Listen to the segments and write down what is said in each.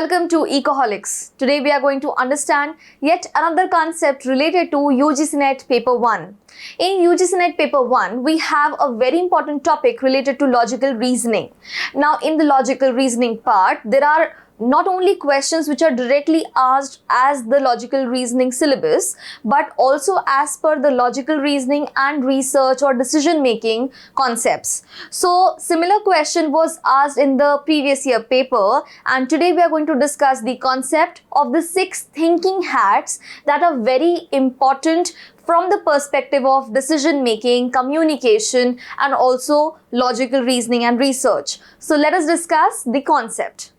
Welcome to Ecoholics. Today we are going to understand yet another concept related to UGC NET Paper 1. In UGC NET Paper 1, we have a very important topic related to logical reasoning. Now, in the logical reasoning part, there are not only questions which are directly asked as the logical reasoning syllabus, but also as per the logical reasoning and research or decision making concepts. So similar question was asked in the previous year paper, and today we are going to discuss the concept of the 6 thinking hats that are very important from the perspective of decision making, communication, and also logical reasoning and research. So let us discuss the concept.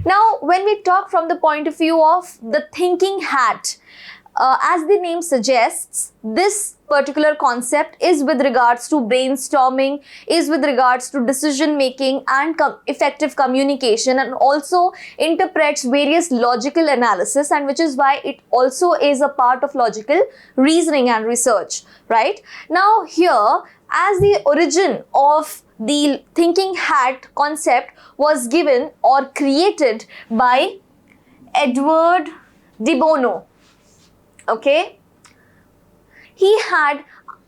Now, when we talk from the point of view of the thinking hat, as the name suggests, this particular concept is with regards to brainstorming, is with regards to decision making and effective communication, and also interprets various logical analysis, and which is why it also is a part of logical reasoning and research, right? Now here, as the origin of the thinking hat concept was given or created by Edward de Bono. Okay, he had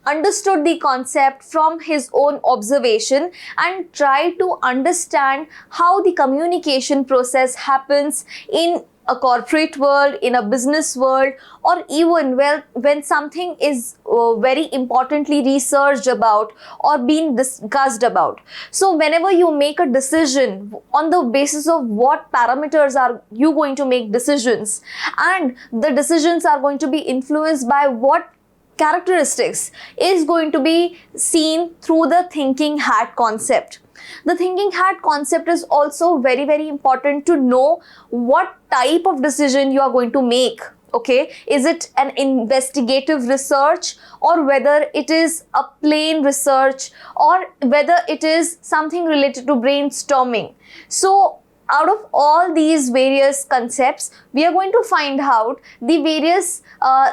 understood the concept from his own observation and tried to understand how the communication process happens in a corporate world, in a business world, or even when something is very importantly researched about or being discussed about. So whenever you make a decision, on the basis of what parameters are you going to make decisions, and the decisions are going to be influenced by what characteristics is going to be seen through the thinking hat concept. The thinking hat concept is also very important to know what type of decision you are going to make. Okay, is it an investigative research, or whether it is a plain research, or whether it is something related to brainstorming. So out of all these various concepts, we are going to find out the various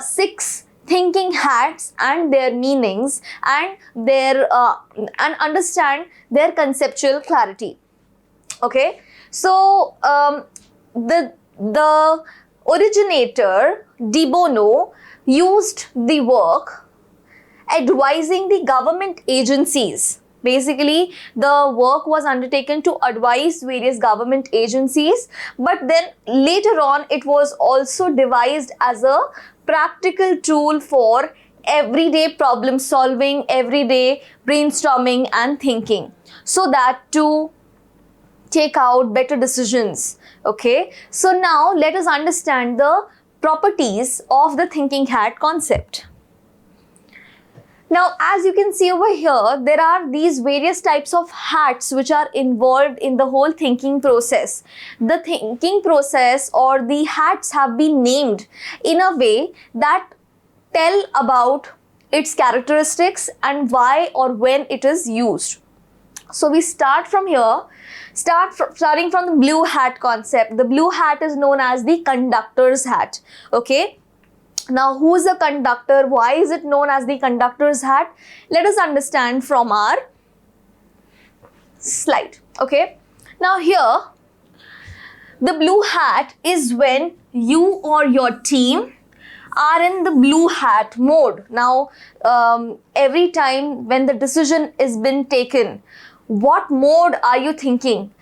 6 thinking hats and their meanings and their and understand their conceptual clarity. Okay, so the originator de Bono used the work advising the government agencies. Basically, the work was undertaken to advise various government agencies, but then later on it was also devised as a practical tool for everyday problem solving, everyday brainstorming and thinking, so that to take out better decisions. Okay, so now let us understand the properties of the thinking hat concept. Now, as you can see over here, there are these various types of hats which are involved in the whole thinking process. The thinking process or the hats have been named in a way that tell about its characteristics and why or when it is used. So we start from here, starting from the blue hat concept. The blue hat is known as the conductor's hat. Okay. Now, who is a conductor? Why is it known as the conductor's hat? Let us understand from our slide. Okay. Now here, the blue hat is when you or your team are in the blue hat mode. Now, every time when the decision is been taken, what mode are you thinking?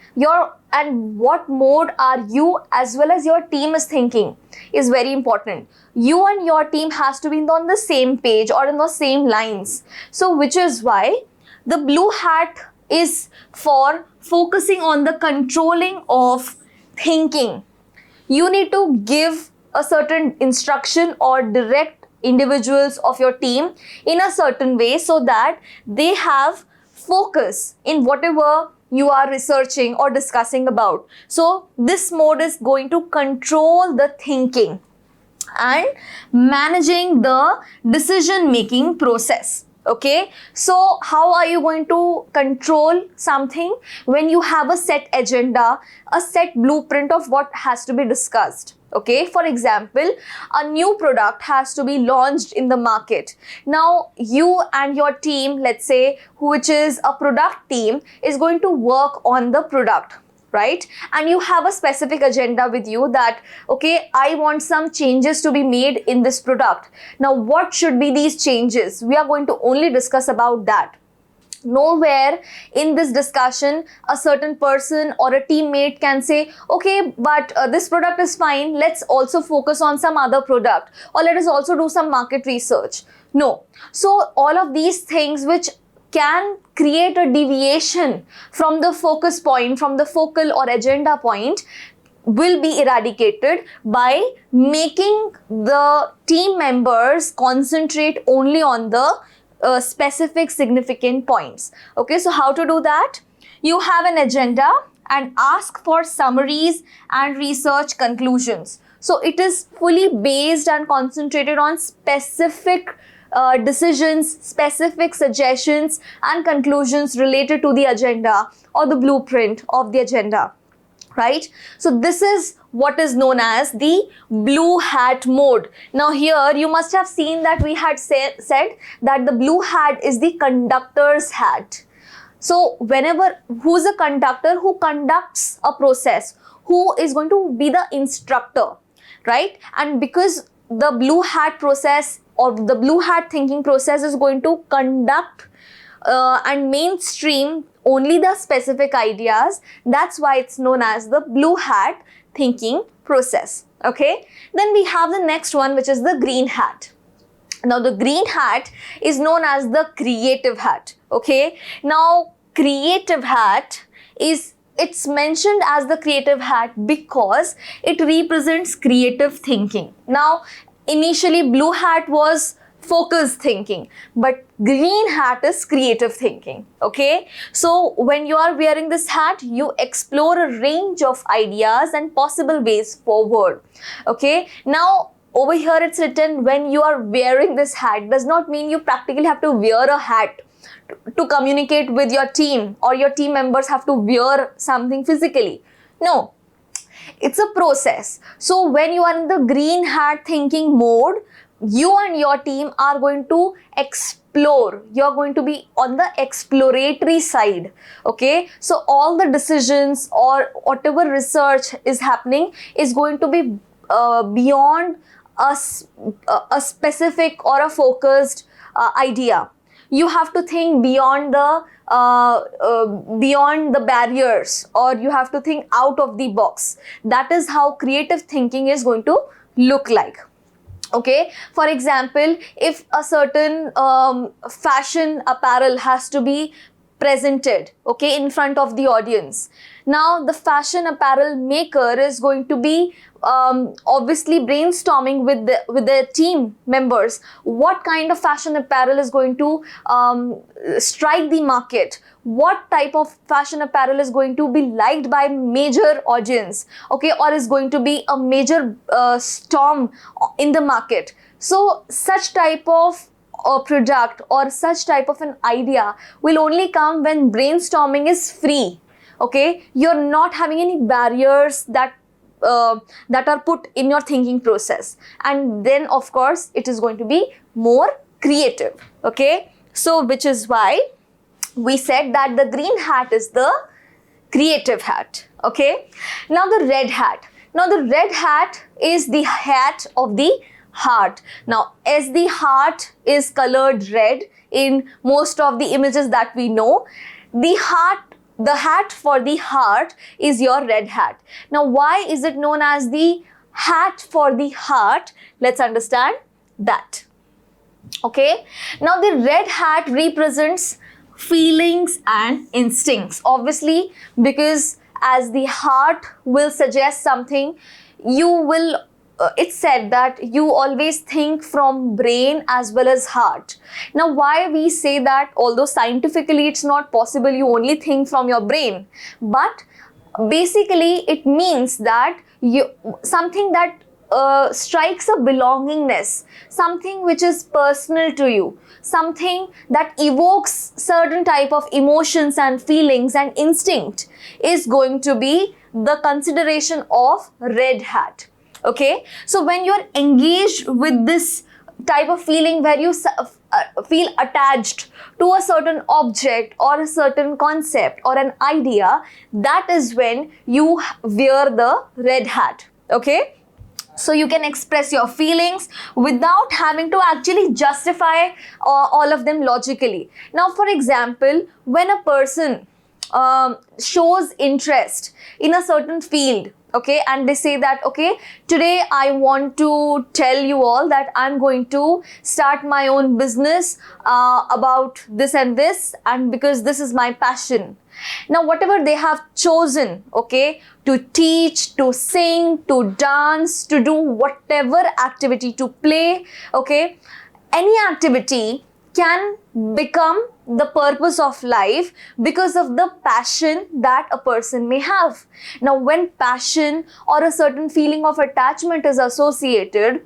And what mode are you as well as your team is thinking is very important. You and your team has to be on the same page or in the same lines. So which is why the blue hat is for focusing on the controlling of thinking. You need to give a certain instruction or direct individuals of your team in a certain way so that they have focus in whatever you are researching or discussing about. So this mode is going to control the thinking and managing the decision making process. Okay, so how are you going to control something when you have a set agenda, a set blueprint of what has to be discussed? Okay, for example, a new product has to be launched in the market. Now, you and your team, let's say, which is a product team, is going to work on the product. right? And you have a specific agenda with you that, okay, I want some changes to be made in this product. Now, what should be these changes? We are going to only discuss about that. Nowhere in this discussion a certain person or a teammate can say, okay, but this product is fine, let's also focus on some other product, or let us also do some market research. No. So all of these things which can create a deviation from the focus point, from the focal or agenda point, will be eradicated by making the team members concentrate only on the specific significant points. Okay, so how to do that? You have an agenda and ask for summaries and research conclusions. So it is fully based and concentrated on specific decisions, specific suggestions and conclusions related to the agenda or the blueprint of the agenda, right? So this is what is known as the blue hat mode. Now here you must have seen that we had said that the blue hat is the conductor's hat. So whenever, who's a conductor? Who conducts a process, who is going to be the instructor, right? And because the blue hat process or the blue hat thinking process is going to conduct and mainstream only the specific ideas, that's why it's known as the blue hat thinking process. Okay, then we have the next one, which is the green hat. Now the green hat is known as the creative hat. Okay, now creative hat is, it's mentioned as the creative hat because it represents creative thinking. Now initially blue hat was focused thinking, but green hat is creative thinking. Okay, so when you are wearing this hat, you explore a range of ideas and possible ways forward. Okay, now over here it's written, when you are wearing this hat, does not mean you practically have to wear a hat to communicate with your team, or your team members have to wear something physically. No, it's a process. So when you are in the green hat thinking mode, you and your team are going to explore. You're going to be on the exploratory side. Okay, so all the decisions or whatever research is happening is going to be beyond a specific or a focused idea. You have to think beyond the barriers, or you have to think out of the box. That is how creative thinking is going to look like. Okay, for example, if a certain fashion apparel has to be presented, okay, in front of the audience, now the fashion apparel maker is going to be obviously brainstorming with their team members what kind of fashion apparel is going to strike the market, what type of fashion apparel is going to be liked by major audience, okay, or is going to be a major storm in the market. So such type of a product or such type of an idea will only come when brainstorming is free. Okay, you're not having any barriers that are put in your thinking process, and then of course it is going to be more creative. Okay, so which is why we said that the green hat is the creative hat. Okay, now the red hat. Now the red hat is the hat of the heart. Now as the heart is colored red in most of the images that we know, the hat for the heart is your red hat. Now why is it known as the hat for the heart? Let's understand that. Okay, now the red hat represents feelings and instincts, obviously, because as the heart will suggest something, you will it's said that you always think from brain as well as heart. Now why we say that, although scientifically it's not possible you only think from your brain, but basically it means that something that strikes a belongingness, something which is personal to you, something that evokes certain type of emotions and feelings and instinct, is going to be the consideration of red hat. Okay, so when you are engaged with this type of feeling where you feel attached to a certain object or a certain concept or an idea, that is when you wear the red hat. Okay, so you can express your feelings without having to actually justify all of them logically. Now, for example, when a person shows interest in a certain field, okay, and they say that, okay, today I want to tell you all that I'm going to start my own business about this and this, and because this is my passion. Now, whatever they have chosen, okay, to teach, to sing, to dance, to do whatever activity, to play, okay, any activity can become the purpose of life because of the passion that a person may have. Now, when passion or a certain feeling of attachment is associated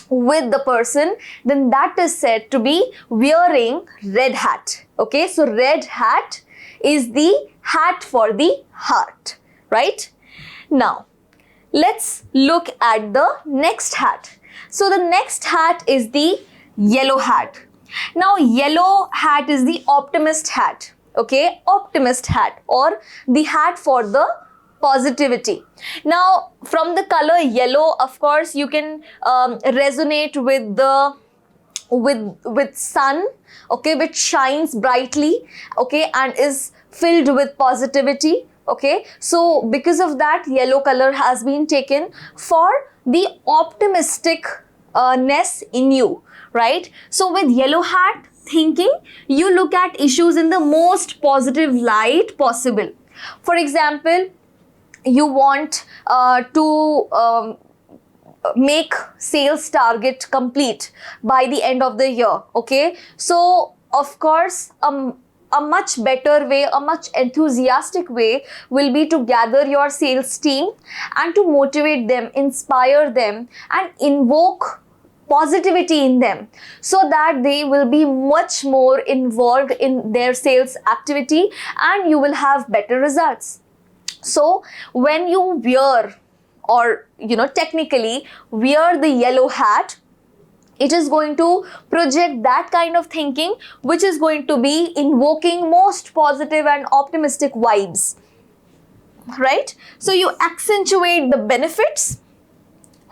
with the person, then that is said to be wearing red hat. Okay, so red hat is the hat for the heart, right? Now, let's look at the next hat. So the next hat is the yellow hat. Now, yellow hat is the optimist hat, okay, optimist hat, or the hat for the positivity. Now, from the color yellow, of course, you can resonate with the with sun, okay, which shines brightly, okay, and is filled with positivity. Okay, so because of that, yellow color has been taken for the optimisticness in you, right? So with yellow hat thinking, you look at issues in the most positive light possible. For example, you want to make sales target complete by the end of the year. Okay, so of course a much better way, a much enthusiastic way will be to gather your sales team and to motivate them, inspire them, and invoke positivity in them so that they will be much more involved in their sales activity and you will have better results. So when you wear, or technically wear the yellow hat, it is going to project that kind of thinking which is going to be invoking most positive and optimistic vibes, right? So you accentuate the benefits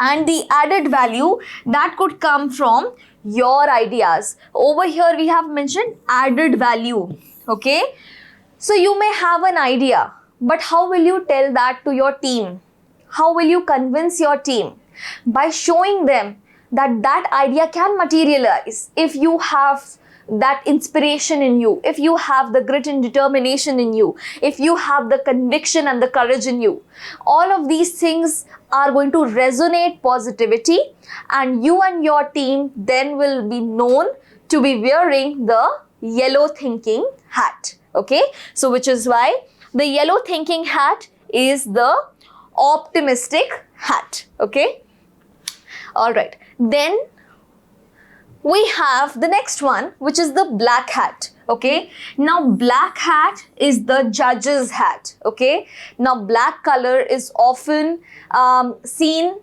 and the added value that could come from your ideas. Over here we have mentioned added value, okay? So you may have an idea, but how will you tell that to your team? How will you convince your team? By showing them that that idea can materialize if you have that inspiration in you, if you have the grit and determination in you, if you have the conviction and the courage in you. All of these things are going to resonate positivity, and you and your team then will be known to be wearing the yellow thinking hat. Okay, so which is why the yellow thinking hat is the optimistic hat. Okay, all right, then we have the next one, which is the black hat. Okay, now black hat is the judge's hat. Okay, now black color is often seen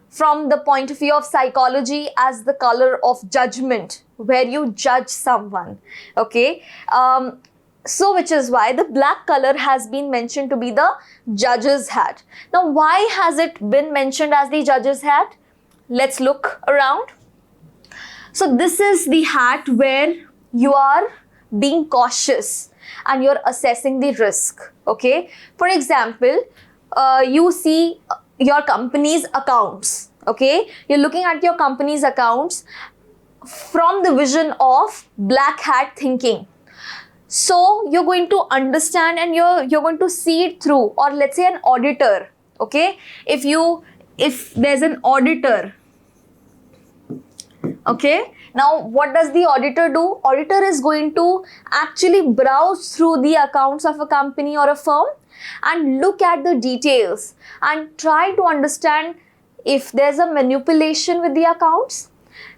from the point of view of psychology as the color of judgment, where you judge someone. Okay, so which is why the black color has been mentioned to be the judge's hat. Now, why has it been mentioned as the judge's hat? Let's look around. So this is the hat where you are being cautious and you're assessing the risk. Okay, for example, you see your company's accounts. Okay, you're looking at your company's accounts from the vision of black hat thinking. So you're going to understand and you're going to see it through. Or let's say an auditor. Okay, if there's an auditor. Okay, now what does the auditor do? Auditor is going to actually browse through the accounts of a company or a firm and look at the details and try to understand if there's a manipulation with the accounts,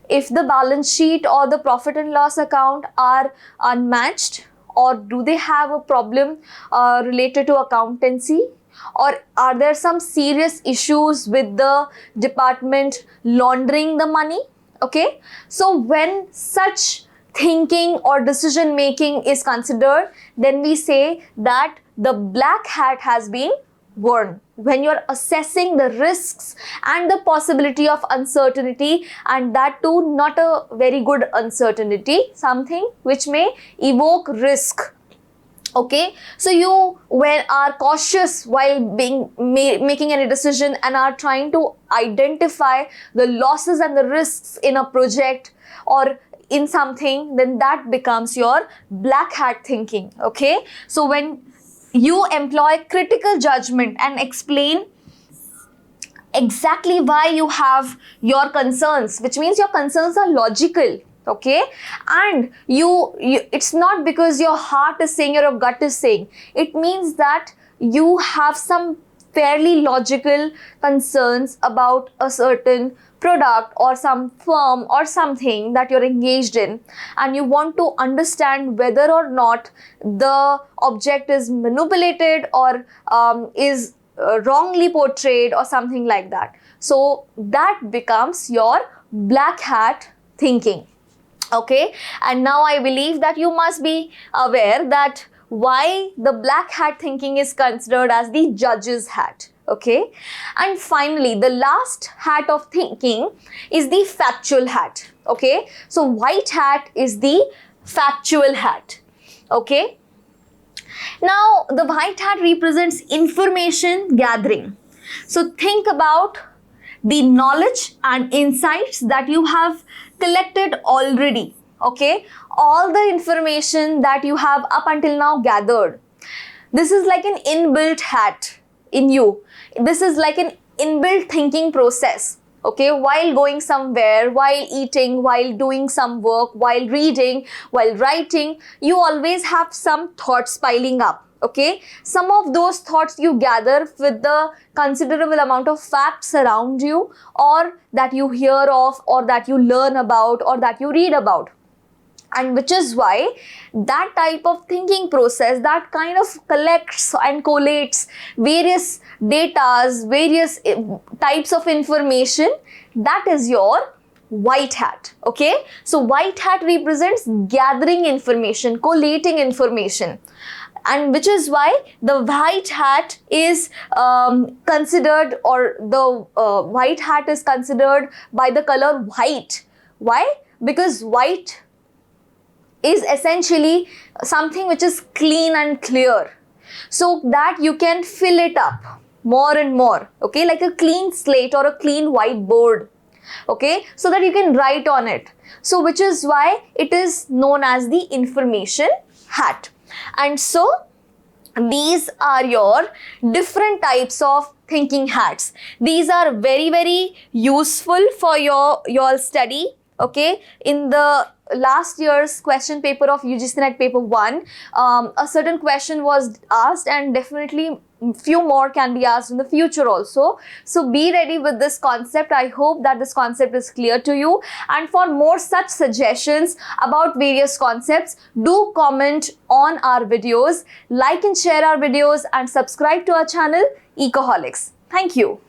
if the balance sheet or the profit and loss account are unmatched, or do they have a problem related to accountancy, or are there some serious issues with the department laundering the money? Okay, so when such thinking or decision making is considered, then we say that the black hat has been worn. When you're assessing the risks and the possibility of uncertainty, and that too not a very good uncertainty, something which may evoke risk. Okay, so you are cautious while making any decision and are trying to identify the losses and the risks in a project or in something, then that becomes your black hat thinking. Okay, so when you employ critical judgment and explain exactly why you have your concerns, which means your concerns are logical. Okay, and you it's not because your heart is saying or your gut is saying. It means that you have some fairly logical concerns about a certain product or some firm or something that you're engaged in, and you want to understand whether or not the object is manipulated or is wrongly portrayed or something like that. So that becomes your black hat thinking. Okay, and now I believe that you must be aware that why the black hat thinking is considered as the judge's hat. Okay, and finally the last hat of thinking is the factual hat. Okay, so white hat is the factual hat. Okay, now the white hat represents information gathering. So think about the knowledge and insights that you have collected already. Okay, all the information that you have up until now gathered. This is like an inbuilt hat in you. This is like an inbuilt thinking process. Okay, while going somewhere, while eating, while doing some work, while reading, while writing, you always have some thoughts piling up. Okay, some of those thoughts you gather with the considerable amount of facts around you, or that you hear of, or that you learn about, or that you read about. And which is why that type of thinking process, that kind of collects and collates various datas, various types of information, that is your white hat. Okay, so white hat represents gathering information, collating information, and which is why the white hat is considered, or the white hat is considered by the color white. Why? Because white is essentially something which is clean and clear, so that you can fill it up more and more. Okay, like a clean slate or a clean whiteboard. Okay, so that you can write on it. So which is why it is known as the information hat. And so these are your different types of thinking hats. These are very, very useful for your study. Okay, in the last year's question paper of UGC NET Paper 1, a certain question was asked, and definitely few more can be asked in the future also. So be ready with this concept. I hope that this concept is clear to you. And for more such suggestions about various concepts, do comment on our videos, like and share our videos, and subscribe to our channel Ecoholics. Thank you.